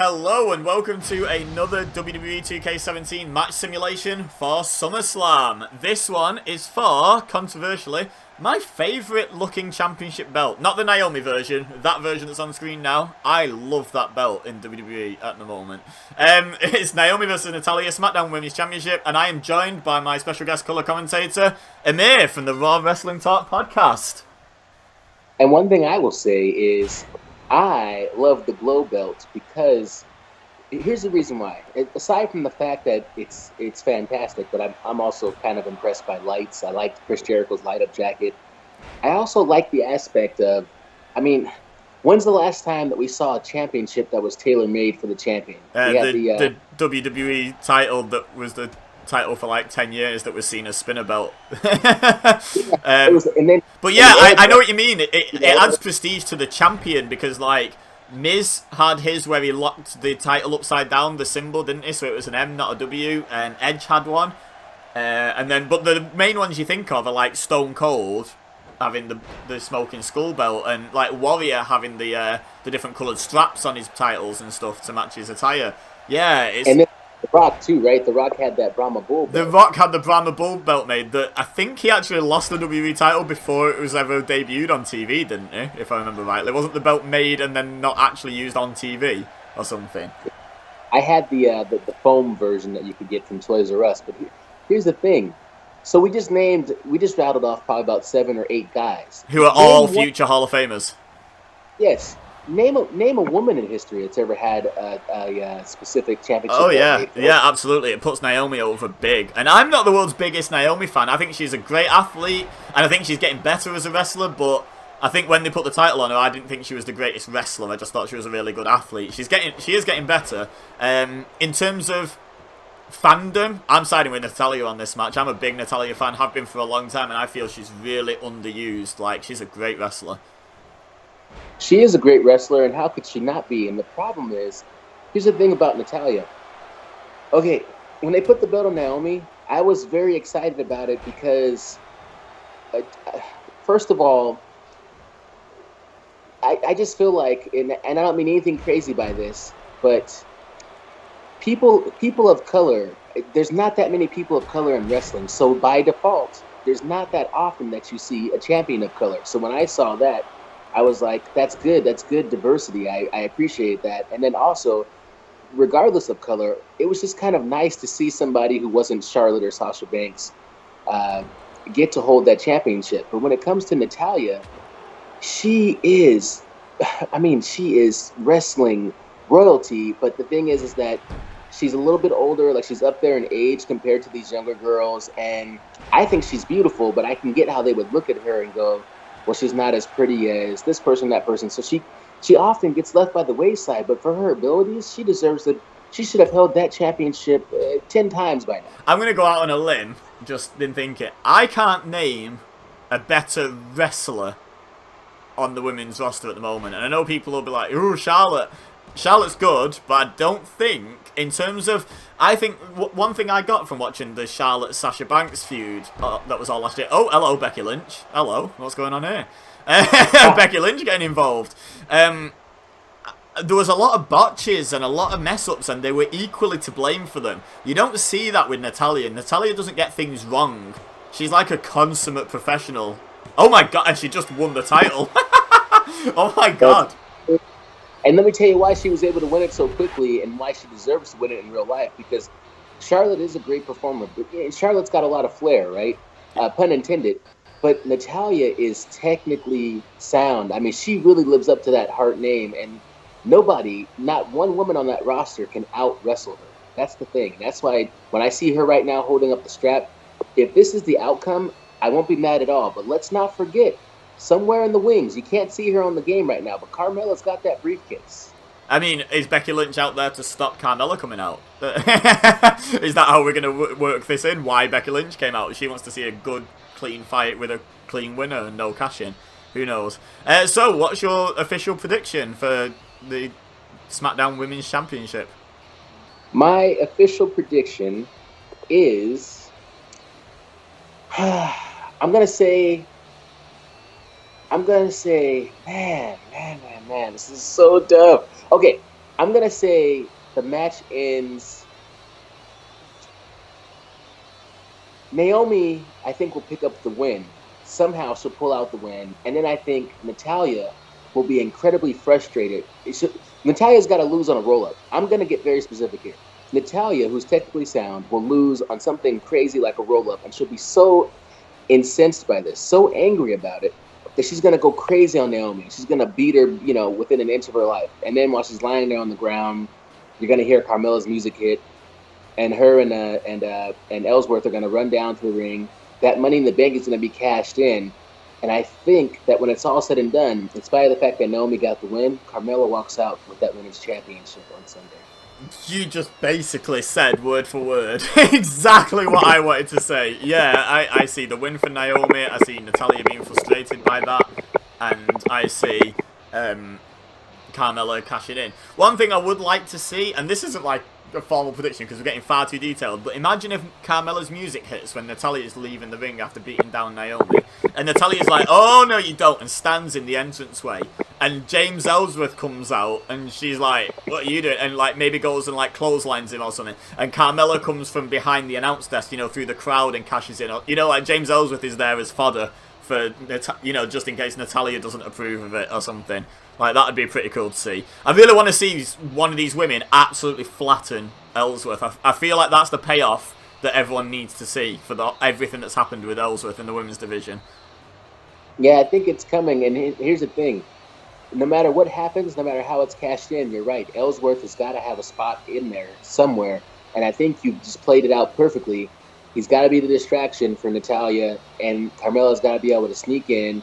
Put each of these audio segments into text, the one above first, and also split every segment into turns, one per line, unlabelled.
Hello and welcome to another WWE 2K17 match simulation for SummerSlam. This one is for, controversially, my favourite looking championship belt. Not the Naomi version, that version that's on screen now. I love that belt in WWE at the moment. It's Naomi versus Natalya, Smackdown Women's Championship, and I am joined by my special guest colour commentator, Emir from the Raw Wrestling Talk podcast.
And one thing I will say is, I love the glow belt because here's the reason why. Aside from the fact that it's fantastic, but I'm also kind of impressed by lights. I liked Chris Jericho's light up jacket. I also like the aspect of, when's the last time that we saw a championship that was tailor made for the champion?
The WWE title that was the title for like 10 years that was seen as spinner belt. But yeah, I know what you mean. It adds prestige to the champion because like Miz had his where he locked the title upside down, the symbol, didn't he? So it was an M, not a W, and Edge had one. But the main ones you think of are like Stone Cold having the smoking skull belt, and like Warrior having the different coloured straps on his titles and stuff to match his attire. Yeah, it's...
The Rock too, right? The Rock had that Brahma Bull belt.
The Rock had the Brahma Bull belt made. That I think he actually lost the WWE title before it was ever debuted on TV, didn't he? If I remember rightly. Wasn't the belt made and then not actually used on TV or something?
I had the foam version that you could get from Toys R Us, but here's the thing. So we just rattled off probably about 7 or 8 guys.
Who are all future Hall of Famers.
Yes. Name a woman in history that's ever had a specific championship.
Oh, yeah. Yeah, absolutely. It puts Naomi over big. And I'm not the world's biggest Naomi fan. I think she's a great athlete, and I think she's getting better as a wrestler, but I think when they put the title on her, I didn't think she was the greatest wrestler. I just thought she was a really good athlete. She is getting better. In terms of fandom, I'm siding with Natalya on this match. I'm a big Natalya fan, have been for a long time, and I feel she's really underused. Like, she's a great wrestler.
She is a great wrestler, and how could she not be? And the problem is, here's the thing about Natalya. Okay, when they put the belt on Naomi, I was very excited about it because, first of all, I just feel like, and I don't mean anything crazy by this, but people of color, there's not that many people of color in wrestling, so by default, there's not that often that you see a champion of color. So when I saw that, I was like, that's good diversity. I appreciate that. And then also, regardless of color, it was just kind of nice to see somebody who wasn't Charlotte or Sasha Banks get to hold that championship. But when it comes to Natalya, she is wrestling royalty. But the thing is that she's a little bit older, like she's up there in age compared to these younger girls. And I think she's beautiful, but I can get how they would look at her and go, well, she's not as pretty as this person, that person. So she often gets left by the wayside. But for her abilities, she deserves it. She should have held that championship 10 times by now.
I'm going to go out on a limb, just been thinking. I can't name a better wrestler on the women's roster at the moment. And I know people will be like, ooh, Charlotte. Charlotte's good, but I don't think, in terms of... I think one thing I got from watching the Charlotte-Sasha Banks feud, that was all last year. Oh, hello, Becky Lynch. Hello, what's going on here? Becky Lynch getting involved. There was a lot of botches and a lot of mess-ups, and they were equally to blame for them. You don't see that with Natalya. Natalya doesn't get things wrong. She's like a consummate professional. Oh my god, and she just won the title. Oh my god.
And let me tell you why she was able to win it so quickly and why she deserves to win it in real life. Because Charlotte is a great performer. And Charlotte's got a lot of flair, right? Pun intended. But Natalya is technically sound. I mean, she really lives up to that Hart name. And nobody, not one woman on that roster can out-wrestle her. That's the thing. That's why when I see her right now holding up the strap, if this is the outcome, I won't be mad at all. But let's not forget, somewhere in the wings, you can't see her on the game right now, but Carmella's got that briefcase.
I mean, is Becky Lynch out there to stop Carmella coming out? Is that how we're going to work this in? Why Becky Lynch came out? She wants to see a good, clean fight with a clean winner and no cash-in. Who knows? So, what's your official prediction for the SmackDown Women's Championship?
My official prediction is... I'm going to say, man, this is so tough. Okay, I'm gonna say the match ends. Naomi, I think, will pick up the win. Somehow she'll pull out the win, and then I think Natalya will be incredibly frustrated. Natalya's got to lose on a roll-up. I'm gonna get very specific here. Natalya, who's technically sound, will lose on something crazy like a roll-up, and she'll be so incensed by this, so angry about it, that she's going to go crazy on Naomi. She's going to beat her, within an inch of her life. And then while she's lying there on the ground, you're going to hear Carmella's music hit, and her and Ellsworth are going to run down to the ring. That Money in the Bank is going to be cashed in. And I think that when it's all said and done, in spite of the fact that Naomi got the win, Carmella walks out with that women's championship on Sunday.
You just basically said, word for word, exactly what I wanted to say. Yeah, I see the win for Naomi, I see Natalya being frustrated by that, and I see Carmella cashing in. One thing I would like to see, and this isn't like a formal prediction because we're getting far too detailed, but imagine if Carmella's music hits when Natalya is leaving the ring after beating down Naomi, and Natalya's like, oh no you don't, and stands in the entranceway, and James Ellsworth comes out, and she's like, what are you doing? And like maybe goes and like clotheslines him or something, and Carmella comes from behind the announce desk, through the crowd and cashes in, like James Ellsworth is there as fodder for, just in case Natalya doesn't approve of it or something. Like, that would be pretty cool to see. I really want to see one of these women absolutely flatten Ellsworth. I feel like that's the payoff that everyone needs to see for everything that's happened with Ellsworth in the women's division.
Yeah, I think it's coming, and here's the thing. No matter what happens, no matter how it's cashed in, you're right. Ellsworth has got to have a spot in there somewhere, and I think you just played it out perfectly. He's got to be the distraction for Natalya, and Carmella's got to be able to sneak in,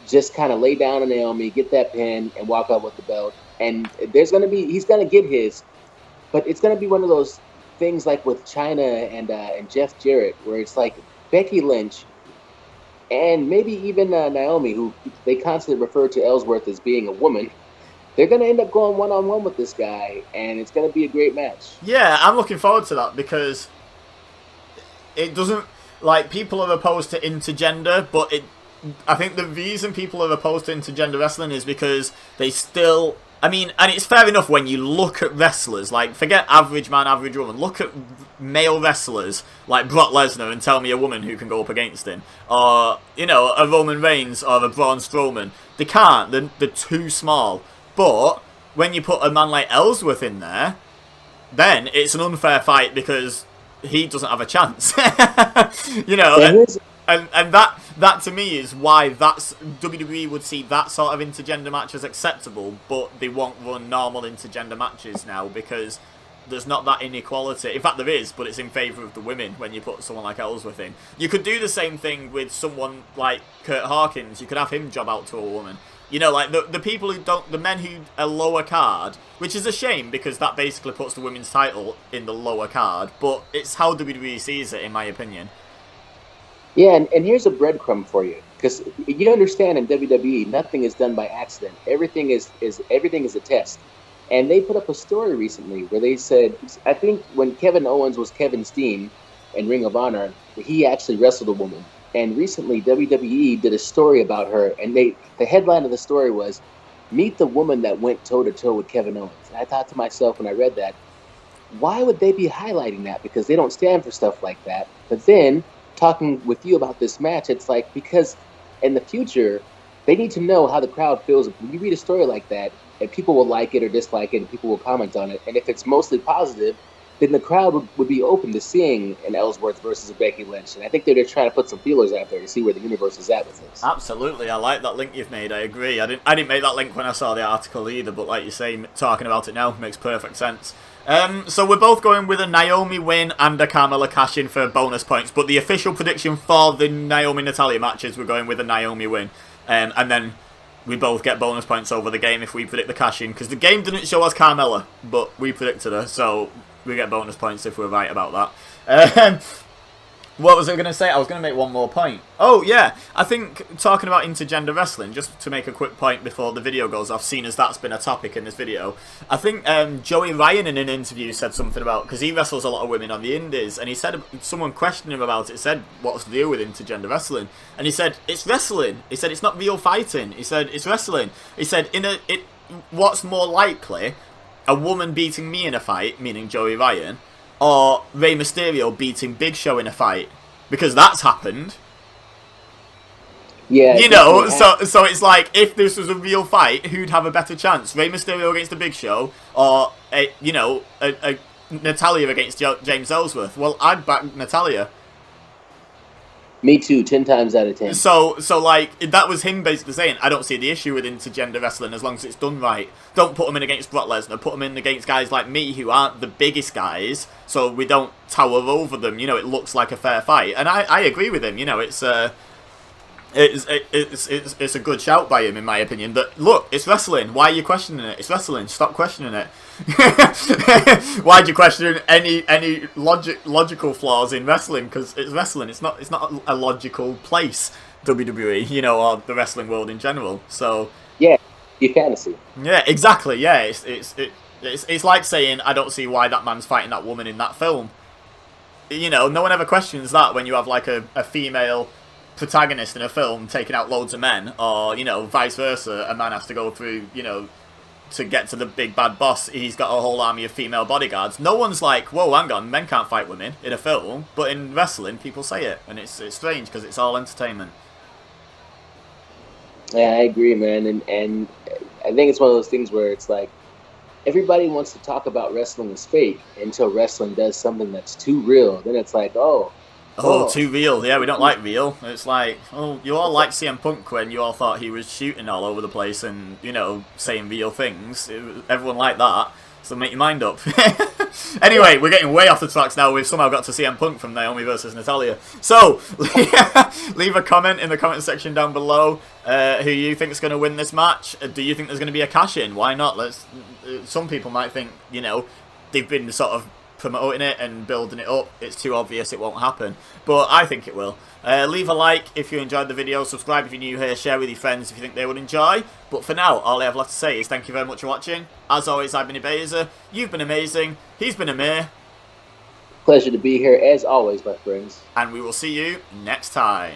just kind of lay down on Naomi, get that pin, and walk out with the belt. And he's going to get his, but it's going to be one of those things like with Chyna and Jeff Jarrett, where it's like Becky Lynch and maybe even Naomi, who they constantly refer to Ellsworth as being a woman. They're going to end up going one-on-one with this guy, and it's going to be a great match.
Yeah, I'm looking forward to that because it doesn't, like, people are opposed to intergender, but I think the reason people are opposed to intergender wrestling is because they still, and it's fair enough when you look at wrestlers, like, forget average man, average woman, look at male wrestlers like Brock Lesnar and tell me a woman who can go up against him. Or, a Roman Reigns or a Braun Strowman. They can't, they're too small. But when you put a man like Ellsworth in there, then it's an unfair fight because he doesn't have a chance. And that to me is why WWE would see that sort of intergender match as acceptable, but they won't run normal intergender matches now because there's not that inequality. In fact, there is, but it's in favour of the women when you put someone like Ellsworth in. You could do the same thing with someone like Kurt Hawkins. You could have him job out to a woman. Like the people who don't, the men who are lower card, which is a shame because that basically puts the women's title in the lower card, but it's how WWE sees it, in my opinion.
Yeah, and here's a breadcrumb for you, because you understand in WWE, nothing is done by accident. Everything is a test. And they put up a story recently where they said, I think when Kevin Owens was Kevin Steen in Ring of Honor, he actually wrestled a woman. And recently, WWE did a story about her, and the headline of the story was, "Meet the woman that went toe-to-toe with Kevin Owens." And I thought to myself when I read that, why would they be highlighting that? Because they don't stand for stuff like that. But then, talking with you about this match, it's like, because in the future, they need to know how the crowd feels. When you read a story like that, and people will like it or dislike it, and people will comment on it, and if it's mostly positive, then the crowd would be open to seeing an Ellsworth versus a Becky Lynch. And I think they're just trying to put some feelers out there to see where the universe is at with this.
Absolutely, I like that link you've made. I agree. I didn't make that link when I saw the article either, but like you say, talking about it now makes perfect sense. So we're both going with a Naomi win and a Carmella cash in for bonus points, but the official prediction for the Naomi-Natalya matches, we're going with a Naomi win. And then we both get bonus points over the game if we predict the cash in, because the game didn't show us Carmella, but we predicted her, so we get bonus points if we're right about that. What was I going to say? I was going to make one more point. Oh, yeah. I think, talking about intergender wrestling, just to make a quick point before the video goes off, seeing as that's been a topic in this video, I think Joey Ryan in an interview said something about, because he wrestles a lot of women on the indies, and he said, someone questioned him about it, said, what's the deal with intergender wrestling? And he said, it's wrestling. He said, it's not real fighting. He said, it's wrestling. He said, what's more likely a woman beating me in a fight, meaning Joey Ryan, or Rey Mysterio beating Big Show in a fight, because that's happened.
Yeah,
you know, so it's like, if this was a real fight, who'd have a better chance? Rey Mysterio against the Big Show, or a Natalya against James Ellsworth? Well, I'd back Natalya.
Me too, 10 times out of 10.
So like, that was him basically saying, I don't see the issue with intergender wrestling as long as it's done right. Don't put him in against Brock Lesnar, put him in against guys like me who aren't the biggest guys, so we don't tower over them, you know, it looks like a fair fight. And I agree with him, you know, it's a good shout by him, in my opinion. But look, it's wrestling. Why are you questioning it? It's wrestling. Stop questioning it. Why'd you question any logical flaws in wrestling? Because it's wrestling. It's not a logical place, WWE, you know, or the wrestling world in general. So
yeah, your fantasy.
Yeah, exactly. Yeah, it's like saying, I don't see why that man's fighting that woman in that film. You know, no one ever questions that when you have like a female protagonist in a film taking out loads of men, or, you know, vice versa, a man has to go through, you know, to get to the big bad boss, he's got a whole army of female bodyguards. No one's like, whoa, hang on, men can't fight women in a film, but in wrestling people say it, and it's strange because it's all entertainment.
Yeah, I agree, man, and I think it's one of those things where it's like, everybody wants to talk about wrestling as fake until wrestling does something that's too real. Then it's like, oh,
too real. Yeah, we don't like real. It's like, oh, you all liked CM Punk when you all thought he was shooting all over the place and, you know, saying real things. Everyone liked that. So make your mind up. Anyway, we're getting way off the tracks now. We've somehow got to CM Punk from Naomi versus Natalya. So, leave a comment in the comment section down below who you think is going to win this match. Do you think there's going to be a cash-in? Why not? Some people might think, you know, they've been sort of promoting it and building it up, it's too obvious it won't happen, but I think it will. Leave a like if you enjoyed the video, subscribe if you're new here, share with your friends if you think they would enjoy. But for now, all I have left to say is thank you very much for watching. As always, I've been Ebeza, you've been amazing, he's been Emir.
Pleasure to be here as always, my friends,
and we will see you next time.